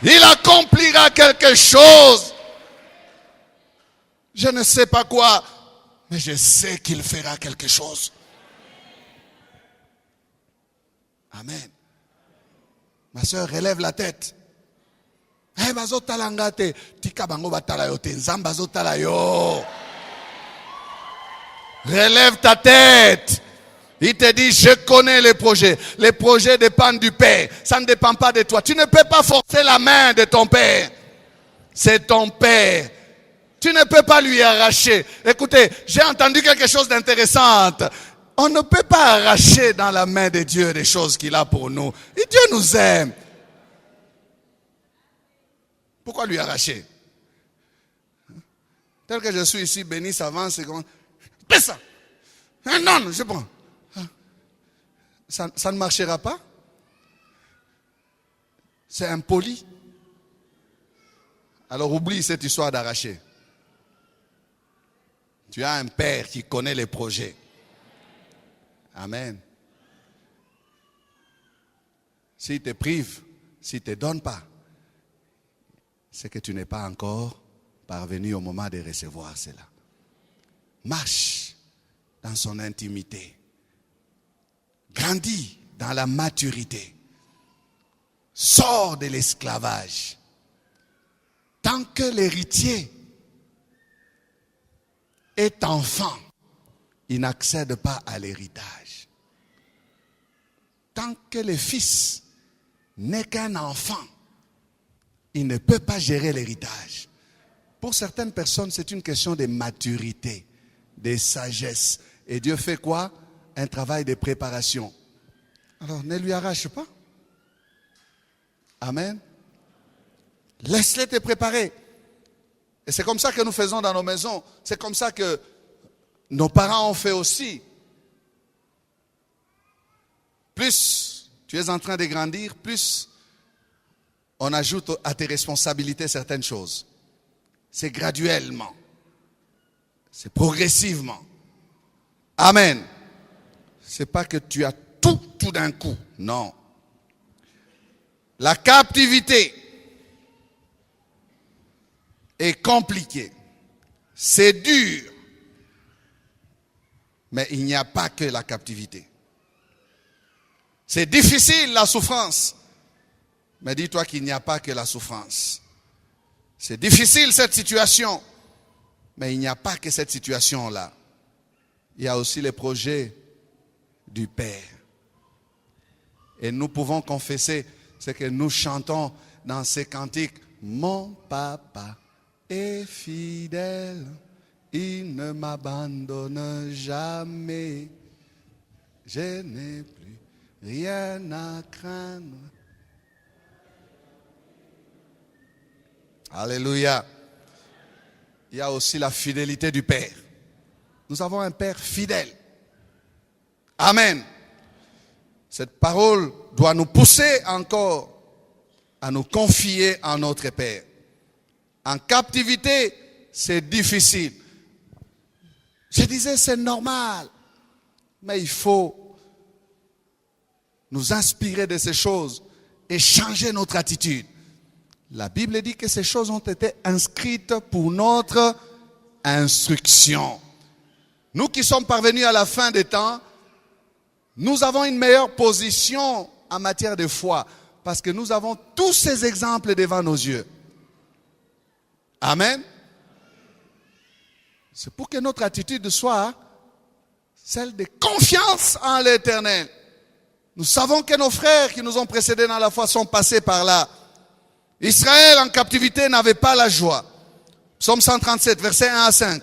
Il accomplira quelque chose. Je ne sais pas quoi, mais je sais qu'il fera quelque chose. Amen. Ma soeur, relève la tête. Relève ta tête. Il te dit, je connais les projets. Les projets dépendent du Père. Ça ne dépend pas de toi. Tu ne peux pas forcer la main de ton Père. C'est ton Père. Tu ne peux pas lui arracher. Écoutez, j'ai entendu quelque chose d'intéressant. On ne peut pas arracher dans la main de Dieu des choses qu'il a pour nous. Et Dieu nous aime. Pourquoi lui arracher? Tel que je suis ici, béni, s'avance et comment? Fais ça! Non, je prends. Ça ne marchera pas. C'est impoli. Alors oublie cette histoire d'arracher. Tu as un Père qui connaît les projets. Amen. S'il te prive, s'il ne te donne pas, c'est que tu n'es pas encore parvenu au moment de recevoir cela. Marche dans son intimité. Grandis dans la maturité. Sors de l'esclavage. Tant que l'héritier est enfant, il n'accède pas à l'héritage. Tant que le fils n'est qu'un enfant, il ne peut pas gérer l'héritage. Pour certaines personnes, c'est une question de maturité, de sagesse. Et Dieu fait quoi? Un travail de préparation. Alors, ne lui arrache pas. Amen. Laisse-les te préparer. Et c'est comme ça que nous faisons dans nos maisons. C'est comme ça que nos parents ont fait aussi. Plus tu es en train de grandir, plus on ajoute à tes responsabilités certaines choses. C'est graduellement. C'est progressivement. Amen. C'est pas que tu as tout d'un coup. Non. La captivité est compliquée. C'est dur. Mais il n'y a pas que la captivité. C'est difficile la souffrance. Mais dis-toi qu'il n'y a pas que la souffrance. C'est difficile cette situation. Mais il n'y a pas que cette situation-là. Il y a aussi les projets du Père. Et nous pouvons confesser ce que nous chantons dans ces cantiques. Mon papa est fidèle, il ne m'abandonne jamais. Je n'ai plus rien à craindre. Alléluia. Il y a aussi la fidélité du Père. Nous avons un Père fidèle. Amen. Cette parole doit nous pousser encore à nous confier en notre Père. En captivité, c'est difficile. Je disais, c'est normal. Mais il faut nous inspirer de ces choses et changer notre attitude. La Bible dit que ces choses ont été inscrites pour notre instruction. Nous qui sommes parvenus à la fin des temps, nous avons une meilleure position en matière de foi parce que nous avons tous ces exemples devant nos yeux. Amen. C'est pour que notre attitude soit celle de confiance en l'Éternel. Nous savons que nos frères qui nous ont précédés dans la foi sont passés par là. Israël en captivité n'avait pas la joie. Psaume 137, versets 1 à 5.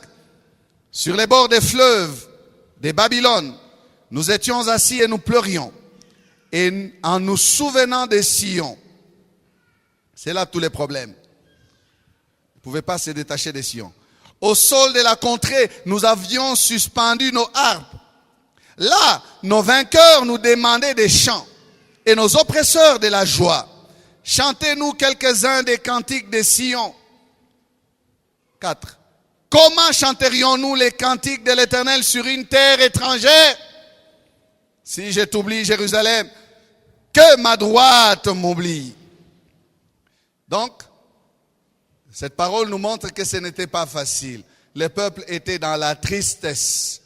Sur les bords des fleuves de Babylone, nous étions assis et nous pleurions. Et en nous souvenant de Sion, c'est là tous les problèmes. Vous ne pouvez pas se détacher de Sion. Au sol de la contrée, nous avions suspendu nos harpes. Là, nos vainqueurs nous demandaient des chants et nos oppresseurs de la joie. Chantez-nous quelques-uns des cantiques de Sion. 4. Comment chanterions-nous les cantiques de l'Éternel sur une terre étrangère? Si je t'oublie, Jérusalem, que ma droite m'oublie. Donc, cette parole nous montre que ce n'était pas facile. Le peuple était dans la tristesse.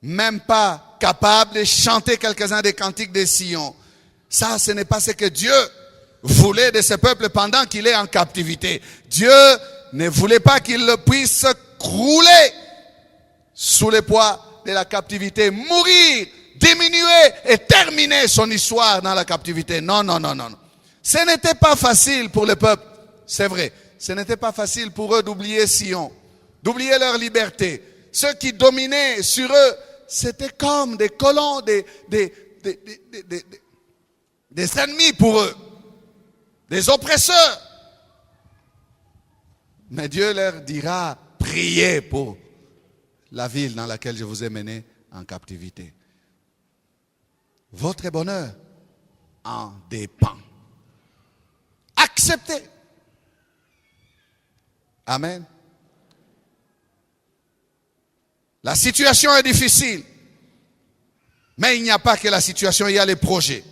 Même pas capable de chanter quelques-uns des cantiques de Sion. Ça, ce n'est pas ce que Dieu voulait de ce peuple pendant qu'il est en captivité. Dieu ne voulait pas qu'il puisse crouler sous le poids de la captivité, mourir, diminuer et terminer son histoire dans la captivité. Non, non, non, non. Ce n'était pas facile pour le peuple, c'est vrai. Ce n'était pas facile pour eux d'oublier Sion, d'oublier leur liberté. Ceux qui dominaient sur eux, c'était comme des colons, des ennemis pour eux, des oppresseurs. Mais Dieu leur dira, priez pour la ville dans laquelle je vous ai mené en captivité. Votre bonheur en dépend. Acceptez. Amen. La situation est difficile. Mais il n'y a pas que la situation, il y a les projets.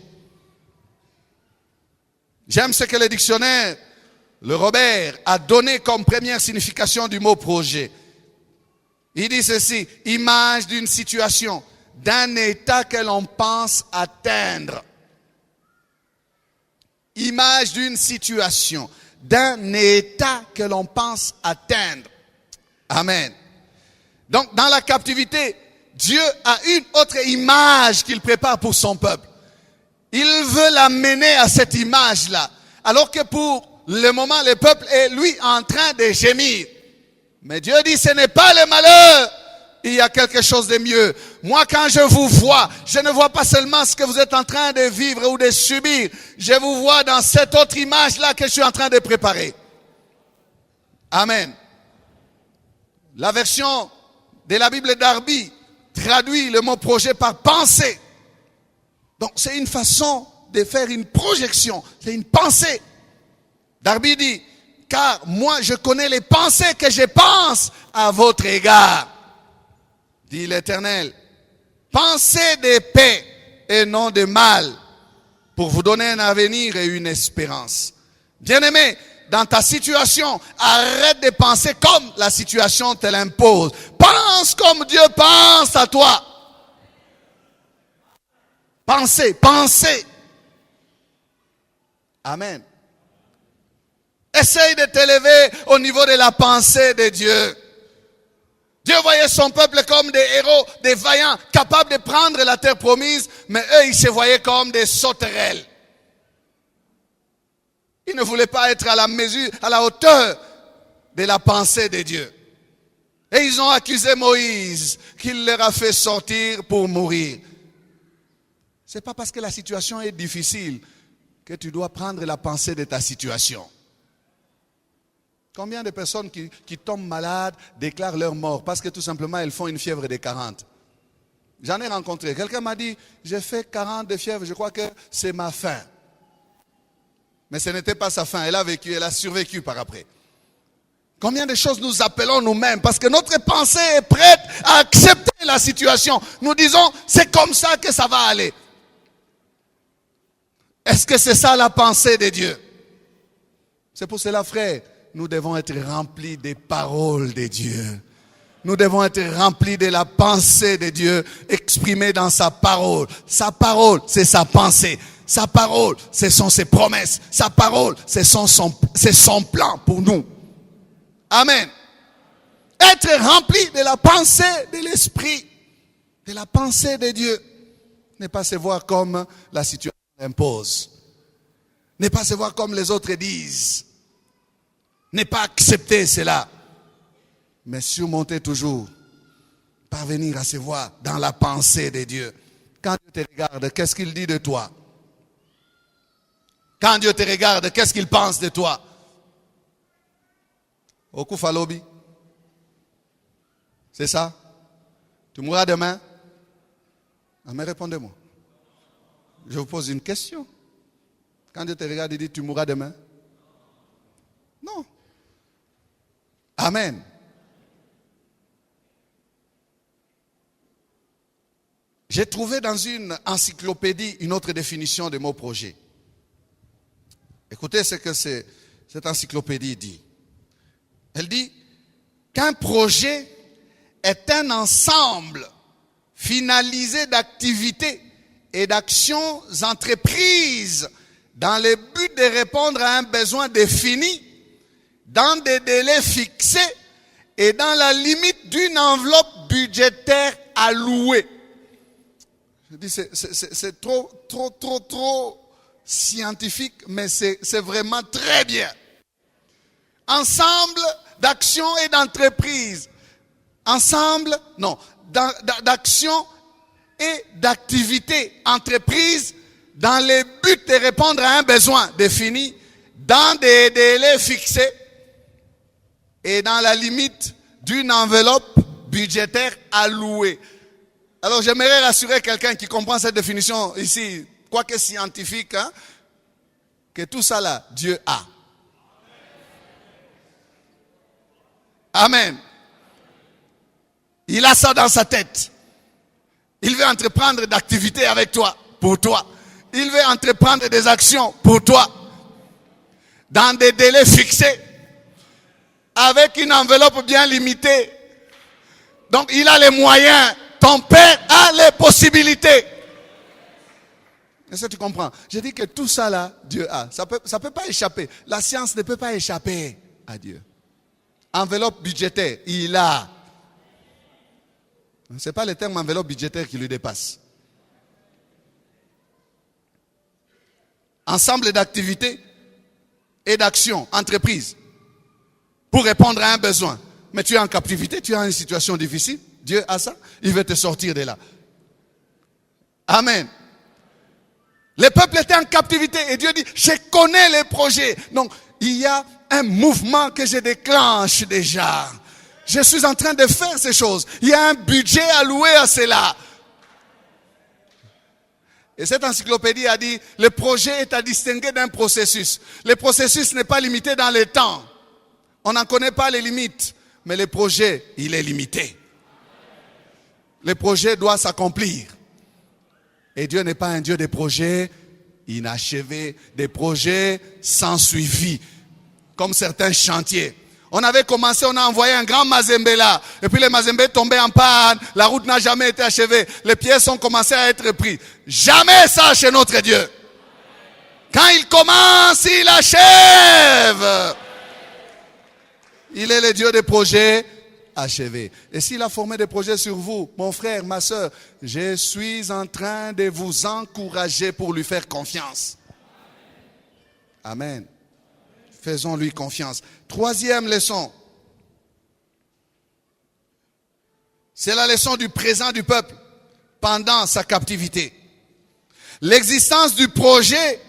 J'aime ce que le dictionnaire, le Robert, a donné comme première signification du mot projet. Il dit ceci, image d'une situation, d'un état que l'on pense atteindre. Image d'une situation, d'un état que l'on pense atteindre. Amen. Donc, dans la captivité, Dieu a une autre image qu'il prépare pour son peuple. Il veut l'amener à cette image-là. Alors que pour le moment, le peuple est, lui, en train de gémir. Mais Dieu dit, ce n'est pas le malheur. Il y a quelque chose de mieux. Moi, quand je vous vois, je ne vois pas seulement ce que vous êtes en train de vivre ou de subir. Je vous vois dans cette autre image-là que je suis en train de préparer. Amen. La version de la Bible d'Arby traduit le mot projet par pensée. Donc c'est une façon de faire une projection, c'est une pensée. Darby dit, car moi je connais les pensées que je pense à votre égard, dit l'Éternel. Pensez de paix et non de mal, pour vous donner un avenir et une espérance. Bien-aimé, dans ta situation, arrête de penser comme la situation te l'impose. Pense comme Dieu pense à toi. Pensez, pensez. Amen. Essaye de t'élever au niveau de la pensée de Dieu. Dieu voyait son peuple comme des héros, des vaillants, capables de prendre la terre promise, mais eux, ils se voyaient comme des sauterelles. Ils ne voulaient pas être à la mesure, à la hauteur de la pensée de Dieu. Et ils ont accusé Moïse qu'il leur a fait sortir pour mourir. C'est pas parce que la situation est difficile que tu dois prendre la pensée de ta situation. Combien de personnes qui tombent malades déclarent leur mort parce que tout simplement elles font une fièvre de 40? J'en ai rencontré. Quelqu'un m'a dit, j'ai fait 40 de fièvre, je crois que c'est ma fin. Mais ce n'était pas sa fin, elle a vécu, elle a survécu par après. Combien de choses nous appelons nous-mêmes parce que notre pensée est prête à accepter la situation. Nous disons, c'est comme ça que ça va aller. Est-ce que c'est ça la pensée de Dieu? C'est pour cela, frère, nous devons être remplis des paroles de Dieu. Nous devons être remplis de la pensée de Dieu exprimée dans sa parole. Sa parole, c'est sa pensée. Sa parole, ce sont ses promesses. Sa parole, c'est son plan pour nous. Amen. Être rempli de la pensée de l'Esprit, de la pensée de Dieu. Ne pas se voir comme la situation impose. Ne pas se voir comme les autres disent. Ne pas accepter cela. Mais surmonter toujours. Parvenir à se voir dans la pensée de Dieu. Quand Dieu te regarde, qu'est-ce qu'il dit de toi? Quand Dieu te regarde, qu'est-ce qu'il pense de toi? Okufa Lobi. C'est ça? Tu mourras demain? Ah, mais répondez-moi. Je vous pose une question. Quand Dieu te regarde, il dit, tu mourras demain? Non. Amen. J'ai trouvé dans une encyclopédie une autre définition de mot projet. Écoutez ce que cette encyclopédie dit. Elle dit qu'un projet est un ensemble finalisé d'activités et d'actions entreprises dans le but de répondre à un besoin défini, dans des délais fixés et dans la limite d'une enveloppe budgétaire allouée. Je dis c'est trop scientifique, mais c'est vraiment très bien. Ensemble d'actions et d'entreprises. Ensemble, non, d'actions et d'activités entreprises dans le but de répondre à un besoin défini, dans des délais fixés et dans la limite d'une enveloppe budgétaire allouée. Alors j'aimerais rassurer quelqu'un qui comprend cette définition ici, quoique scientifique, hein, que tout ça là, Dieu a. Amen. Il a ça dans sa tête. Il veut entreprendre d'activités avec toi, pour toi. Il veut entreprendre des actions pour toi, dans des délais fixés, avec une enveloppe bien limitée. Donc il a les moyens. Ton Père a les possibilités. Est-ce que tu comprends? J'ai dit que tout ça là, Dieu a. Ça peut pas échapper. La science ne peut pas échapper à Dieu. Enveloppe budgétaire, il a. Ce n'est pas le terme enveloppe budgétaire qui lui dépasse. Ensemble d'activités et d'actions, entreprises, pour répondre à un besoin. Mais tu es en captivité, tu es en une situation difficile. Dieu a ça, il veut te sortir de là. Amen. Le peuple était en captivité et Dieu dit, je connais les projets. Donc, il y a un mouvement que je déclenche déjà. Je suis en train de faire ces choses. Il y a un budget alloué à cela. Et cette encyclopédie a dit, le projet est à distinguer d'un processus. Le processus n'est pas limité dans le temps. On n'en connaît pas les limites. Mais le projet, il est limité. Le projet doit s'accomplir. Et Dieu n'est pas un Dieu des projets inachevés, des projets sans suivi. Comme certains chantiers. On avait commencé, on a envoyé un grand mazembe là. Et puis le mazembe est tombé en panne. La route n'a jamais été achevée. Les pièces ont commencé à être prises. Jamais ça chez notre Dieu. Quand il commence, il achève. Il est le Dieu des projets achevés. Et s'il a formé des projets sur vous, mon frère, ma soeur, je suis en train de vous encourager pour lui faire confiance. Amen. Faisons-lui confiance. Troisième leçon. C'est la leçon du présent du peuple pendant sa captivité. L'existence du projet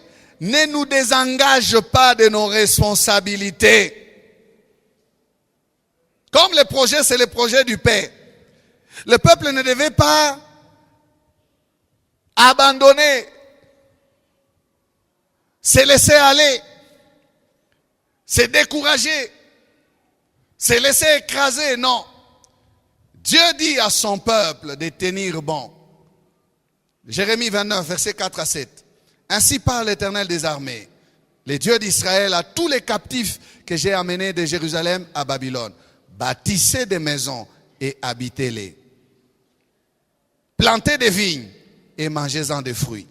ne nous désengage pas de nos responsabilités. Comme le projet, c'est le projet du Père. Le peuple ne devait pas abandonner, se laisser aller, se décourager, se laisser écraser, non. Dieu dit à son peuple de tenir bon. Jérémie 29, versets 4 à 7. Ainsi parle l'Éternel des armées, les dieux d'Israël, à tous les captifs que j'ai amenés de Jérusalem à Babylone. Bâtissez des maisons et habitez-les. Plantez des vignes et mangez-en des fruits.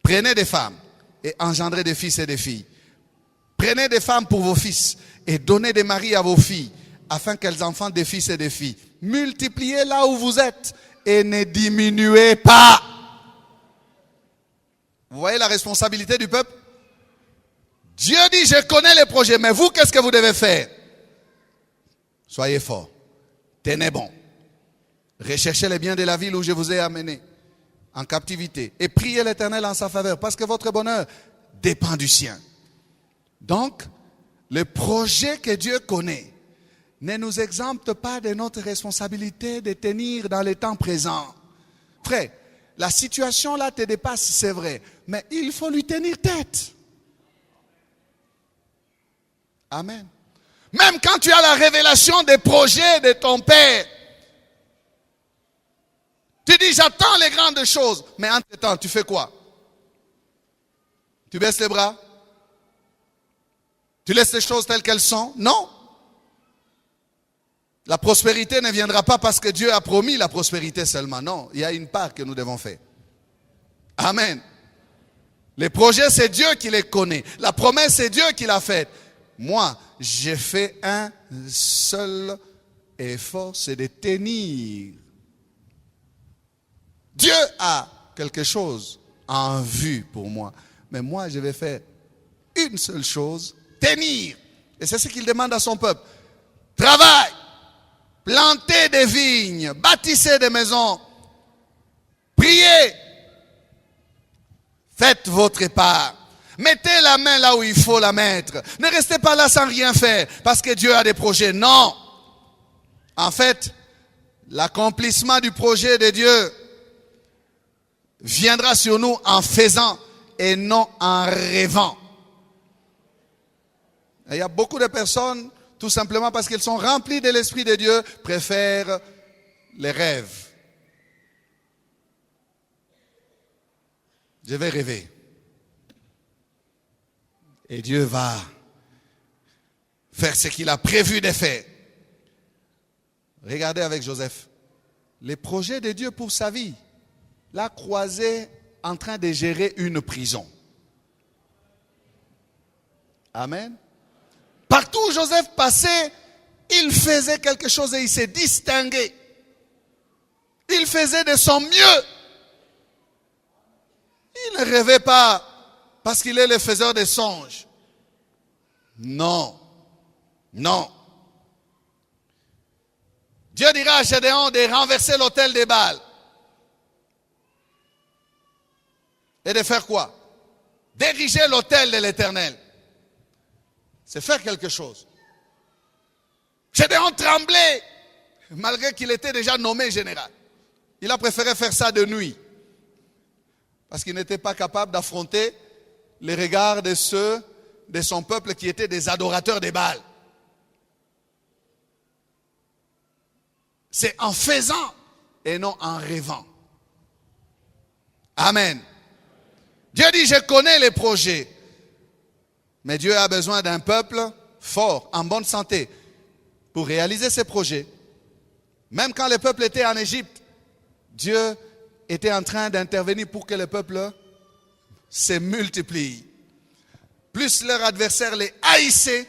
Prenez des femmes et engendrez des fils et des filles. Prenez des femmes pour vos fils et donnez des maris à vos filles, afin qu'elles enfantent des fils et des filles. Multipliez là où vous êtes et ne diminuez pas. Vous voyez la responsabilité du peuple? Dieu dit, je connais les projets, mais vous, qu'est-ce que vous devez faire? Soyez forts, tenez bon, recherchez les biens de la ville où je vous ai amené en captivité et priez l'Éternel en sa faveur, parce que votre bonheur dépend du sien. Donc, le projet que Dieu connaît ne nous exempte pas de notre responsabilité de tenir dans le temps présent. Frère, la situation là te dépasse, c'est vrai, mais il faut lui tenir tête. Amen. Même quand tu as la révélation des projets de ton Père, tu dis j'attends les grandes choses, mais entre-temps tu fais quoi? Tu baisses les bras? Tu laisses les choses telles qu'elles sont? Non. La prospérité ne viendra pas parce que Dieu a promis la prospérité seulement. Non, il y a une part que nous devons faire. Amen. Les projets, c'est Dieu qui les connaît. La promesse, c'est Dieu qui l'a faite. Moi, j'ai fait un seul effort, c'est de tenir. Dieu a quelque chose en vue pour moi. Mais moi, je vais faire une seule chose, tenir. Et c'est ce qu'il demande à son peuple. Travaille, plantez des vignes, bâtissez des maisons, priez, faites votre part. Mettez la main là où il faut la mettre. Ne restez pas là sans rien faire parce que Dieu a des projets. Non. En fait, l'accomplissement du projet de Dieu viendra sur nous en faisant et non en rêvant. Et il y a beaucoup de personnes, tout simplement parce qu'elles sont remplies de l'Esprit de Dieu, préfèrent les rêves. Je vais rêver. Et Dieu va faire ce qu'il a prévu de faire. Regardez avec Joseph. Les projets de Dieu pour sa vie. L'a croisé en train de gérer une prison. Amen. Partout où Joseph passait, il faisait quelque chose et il s'est distingué. Il faisait de son mieux. Il ne rêvait pas parce qu'il est le faiseur des songes. Non. Non. Dieu dira à Gédéon de renverser l'autel des Baals. Et de faire quoi? D'ériger l'autel de l'Éternel. C'est faire quelque chose. Gédéon tremblait, malgré qu'il était déjà nommé général. Il a préféré faire ça de nuit. Parce qu'il n'était pas capable d'affronter les regards de ceux de son peuple qui étaient des adorateurs des Baals. C'est en faisant et non en rêvant. Amen. Dieu dit, je connais les projets. Mais Dieu a besoin d'un peuple fort, en bonne santé, pour réaliser ses projets. Même quand le peuple était en Égypte, Dieu était en train d'intervenir pour que le peuple se multiplie. Plus leurs adversaires les haïssaient,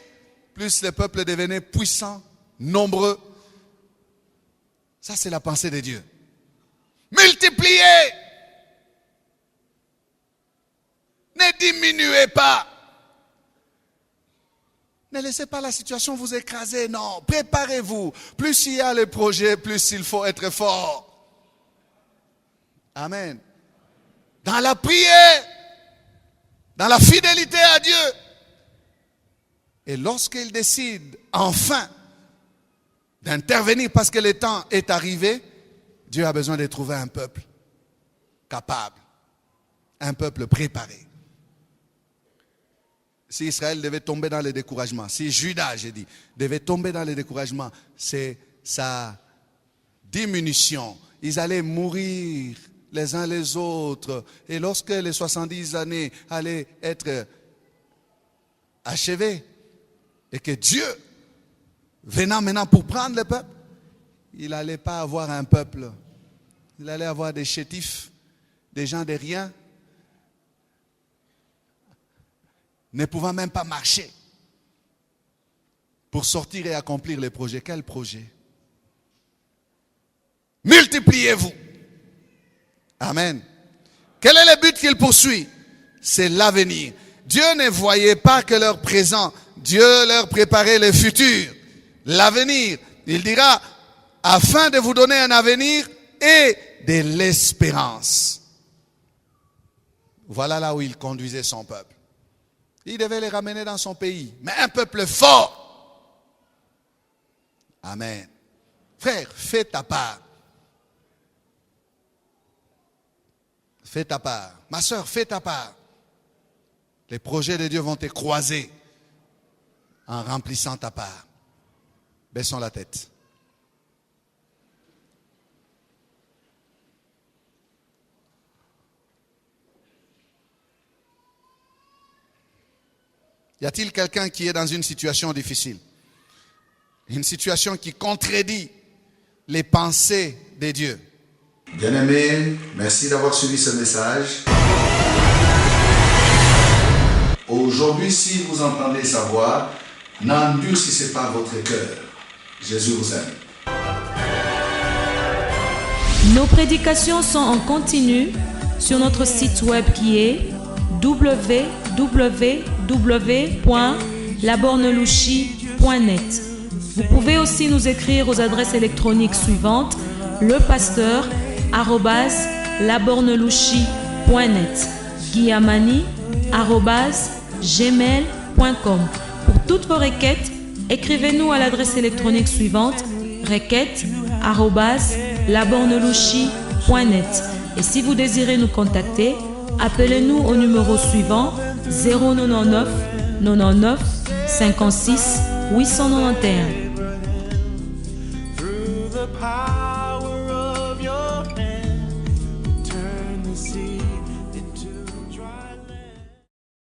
plus le peuple devenait puissant, nombreux. Ça, c'est la pensée de Dieu. Multipliez! Ne diminuez pas. Ne laissez pas la situation vous écraser, non. Préparez-vous. Plus il y a le projet, plus il faut être fort. Amen. Dans la prière, dans la fidélité à Dieu. Et lorsqu'il décide enfin d'intervenir parce que le temps est arrivé, Dieu a besoin de trouver un peuple capable, un peuple préparé. Si Israël devait tomber dans le découragement, si Judas, j'ai dit, devait tomber dans le découragement, c'est sa diminution. Ils allaient mourir les uns les autres. Et lorsque les 70 années allaient être achevées, et que Dieu, venant maintenant pour prendre le peuple, il n'allait pas avoir un peuple. Il allait avoir des chétifs, des gens de rien, ne pouvant même pas marcher pour sortir et accomplir les projets. Quel projet? Multipliez-vous. Amen. Quel est le but qu'il poursuit? C'est l'avenir. Dieu ne voyait pas que leur présent. Dieu leur préparait le futur, l'avenir. Il dira, afin de vous donner un avenir et de l'espérance. Voilà là où il conduisait son peuple. Il devait les ramener dans son pays, mais un peuple fort. Amen. Frère, fais ta part. Fais ta part. Ma soeur, fais ta part. Les projets de Dieu vont te croiser en remplissant ta part. Baissons la tête. Y a-t-il quelqu'un qui est dans une situation difficile? Une situation qui contredit les pensées de Dieu? Bien-aimés, merci d'avoir suivi ce message. Aujourd'hui, si vous entendez sa voix, n'endurcissez pas votre cœur. Jésus vous aime. Nos prédications sont en continu sur notre site web qui est www.labornelouchi.net. Vous pouvez aussi nous écrire aux adresses électroniques suivantes: lepasteur@labornelouchi.net, guillamani@gmail.com. Pour toutes vos requêtes, écrivez-nous à l'adresse électronique suivante: requêtes@labornelouchi.net. Et si vous désirez nous contacter, appelez-nous au numéro suivant: 099 99 56 891.